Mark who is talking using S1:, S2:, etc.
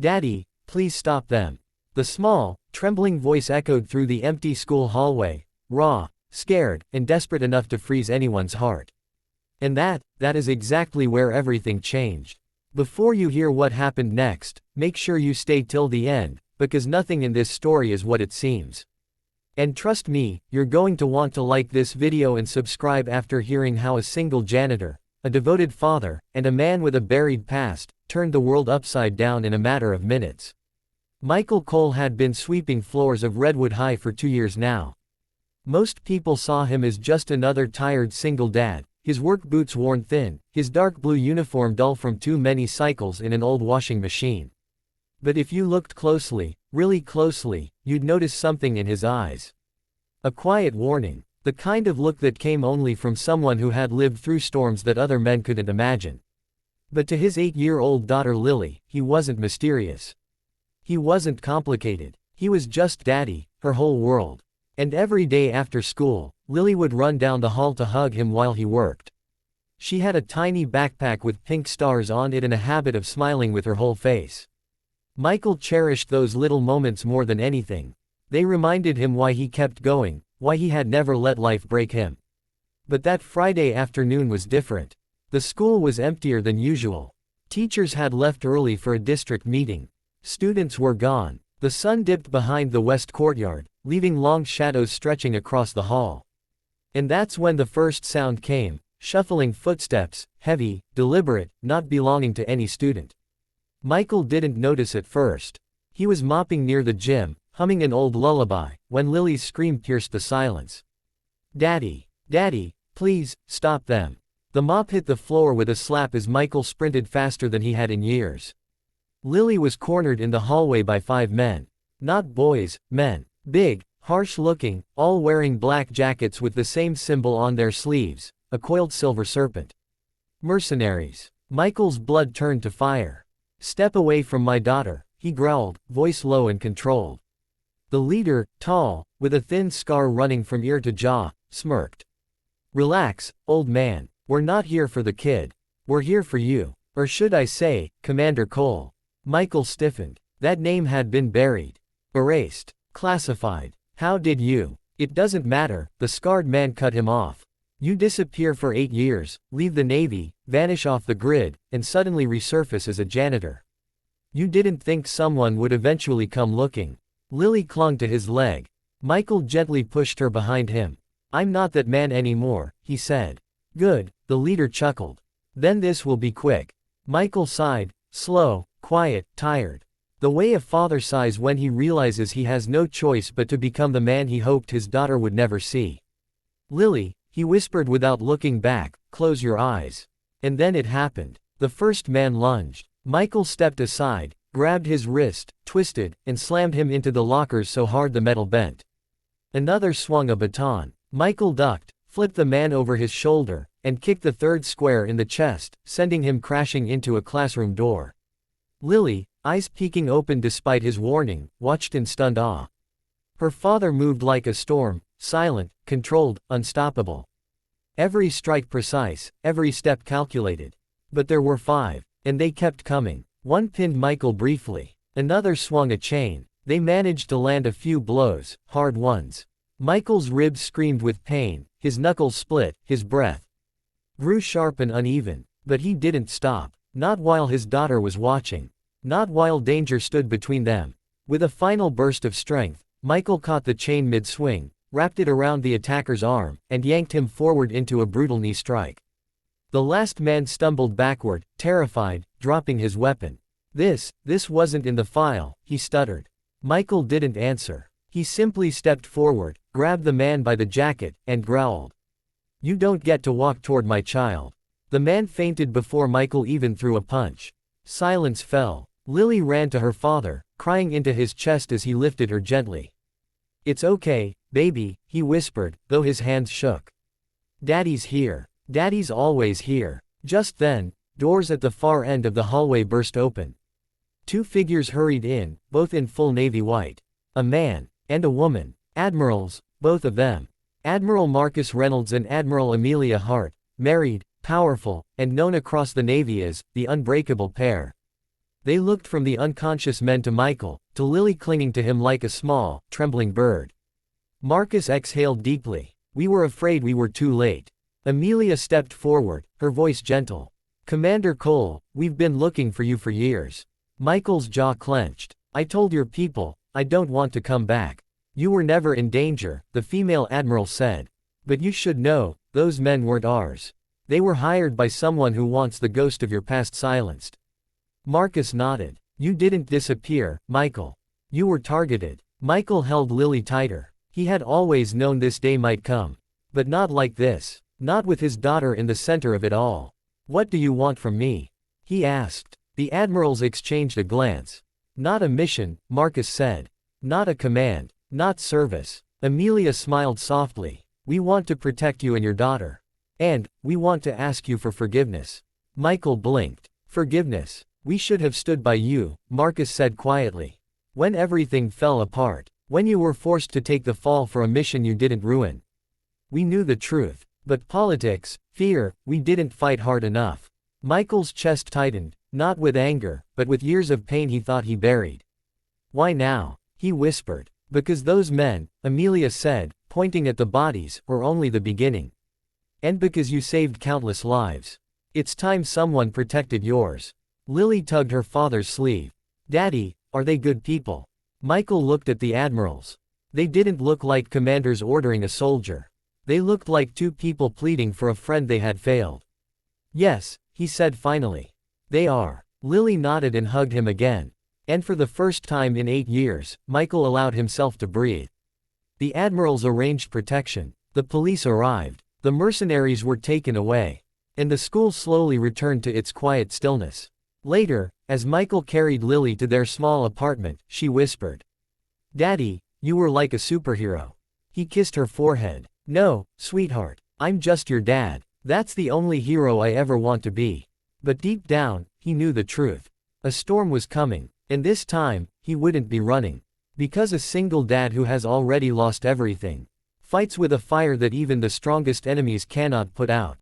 S1: Daddy, please stop them. The small, trembling voice echoed through the empty school hallway, raw, scared, and desperate enough to freeze anyone's heart. And that is exactly where everything changed. Before you hear what happened next, make sure you stay till the end, because nothing in this story is what it seems. And trust me, you're going to want to like this video and subscribe after hearing how a single janitor, a devoted father, and a man with a buried past, turned the world upside down in a matter of minutes. Michael Cole had been sweeping floors of Redwood High for 2 years now. Most people saw him as just another tired single dad, his work boots worn thin, his dark blue uniform dull from too many cycles in an old washing machine. But if you looked closely, really closely, you'd notice something in his eyes. A quiet warning, the kind of look that came only from someone who had lived through storms that other men couldn't imagine. But to his 8-year-old daughter Lily, he wasn't mysterious. He wasn't complicated. He was just Daddy, her whole world. And every day after school, Lily would run down the hall to hug him while he worked. She had a tiny backpack with pink stars on it and a habit of smiling with her whole face. Michael cherished those little moments more than anything. They reminded him why he kept going, why he had never let life break him. But that Friday afternoon was different. The school was emptier than usual. Teachers had left early for a district meeting. Students were gone. The sun dipped behind the west courtyard, leaving long shadows stretching across the hall. And that's when the first sound came, shuffling footsteps, heavy, deliberate, not belonging to any student. Michael didn't notice at first. He was mopping near the gym, humming an old lullaby, when Lily's scream pierced the silence. Daddy, Daddy, please, stop them. The mop hit the floor with a slap as Michael sprinted faster than he had in years. Lily was cornered in the hallway by 5 men. Not boys, men. Big, harsh-looking, all wearing black jackets with the same symbol on their sleeves, a coiled silver serpent. Mercenaries. Michael's blood turned to fire. Step away from my daughter, he growled, voice low and controlled. The leader, tall, with a thin scar running from ear to jaw, smirked. Relax, old man. We're not here for the kid. We're here for you. Or should I say, Commander Cole. Michael stiffened. That name had been buried. Erased. Classified. How did you? It doesn't matter, the scarred man cut him off. You disappear for 8 years, leave the Navy, vanish off the grid, and suddenly resurface as a janitor. You didn't think someone would eventually come looking. Lily clung to his leg. Michael gently pushed her behind him. I'm not that man anymore, he said. Good, the leader chuckled. Then this will be quick. Michael sighed, slow, quiet, tired. The way a father sighs when he realizes he has no choice but to become the man he hoped his daughter would never see. Lily, he whispered without looking back, close your eyes. And then it happened. The first man lunged. Michael stepped aside, grabbed his wrist, twisted, and slammed him into the lockers so hard the metal bent. Another swung a baton. Michael ducked, flipped the man over his shoulder, and kicked the third square in the chest, sending him crashing into a classroom door. Lily, eyes peeking open despite his warning, watched in stunned awe. Her father moved like a storm, silent, controlled, unstoppable. Every strike precise, every step calculated. But there were 5, and they kept coming. One pinned Michael briefly. Another swung a chain. They managed to land a few blows, hard ones. Michael's ribs screamed with pain, his knuckles split, his breath grew sharp and uneven. But he didn't stop. Not while his daughter was watching. Not while danger stood between them. With a final burst of strength, Michael caught the chain mid-swing, wrapped it around the attacker's arm, and yanked him forward into a brutal knee strike. The last man stumbled backward, terrified, dropping his weapon. This wasn't in the file, he stuttered. Michael didn't answer. He simply stepped forward, grabbed the man by the jacket, and growled. You don't get to walk toward my child. The man fainted before Michael even threw a punch. Silence fell. Lily ran to her father, crying into his chest as he lifted her gently. It's okay, baby, he whispered, though his hands shook. Daddy's here. Daddy's always here. Just then, doors at the far end of the hallway burst open. 2 figures hurried in, both in full navy white. A man and a woman. Admirals, both of them. Admiral Marcus Reynolds and Admiral Amelia Hart, married, powerful, and known across the Navy as the unbreakable pair. They looked from the unconscious men to Michael, to Lily clinging to him like a small, trembling bird. Marcus exhaled deeply. We were afraid we were too late. Amelia stepped forward, her voice gentle. Commander Cole, we've been looking for you for years. Michael's jaw clenched. I told your people, I don't want to come back. You were never in danger, the female admiral said. But you should know, those men weren't ours. They were hired by someone who wants the ghost of your past silenced. Marcus nodded. You didn't disappear, Michael. You were targeted. Michael held Lily tighter. He had always known this day might come. But not like this. Not with his daughter in the center of it all. What do you want from me? He asked. The admirals exchanged a glance. Not a mission, Marcus said. Not a command. Not service. Amelia smiled softly. We want to protect you and your daughter. And, we want to ask you for forgiveness. Michael blinked. Forgiveness. We should have stood by you, Marcus said quietly. When everything fell apart. When you were forced to take the fall for a mission you didn't ruin. We knew the truth. But politics, fear, we didn't fight hard enough. Michael's chest tightened, not with anger, but with years of pain he thought he buried. Why now? He whispered. Because those men, Amelia said, pointing at the bodies, were only the beginning. And because you saved countless lives. It's time someone protected yours. Lily tugged her father's sleeve. Daddy, are they good people? Michael looked at the admirals. They didn't look like commanders ordering a soldier. They looked like two people pleading for a friend they had failed. Yes, he said finally. They are. Lily nodded and hugged him again. And for the first time in 8 years, Michael allowed himself to breathe. The admirals arranged protection. The police arrived. The mercenaries were taken away. And the school slowly returned to its quiet stillness. Later, as Michael carried Lily to their small apartment, she whispered. Daddy, you were like a superhero. He kissed her forehead. No, sweetheart. I'm just your dad. That's the only hero I ever want to be. But deep down, he knew the truth. A storm was coming. And this time, he wouldn't be running. Because a single dad who has already lost everything fights with a fire that even the strongest enemies cannot put out.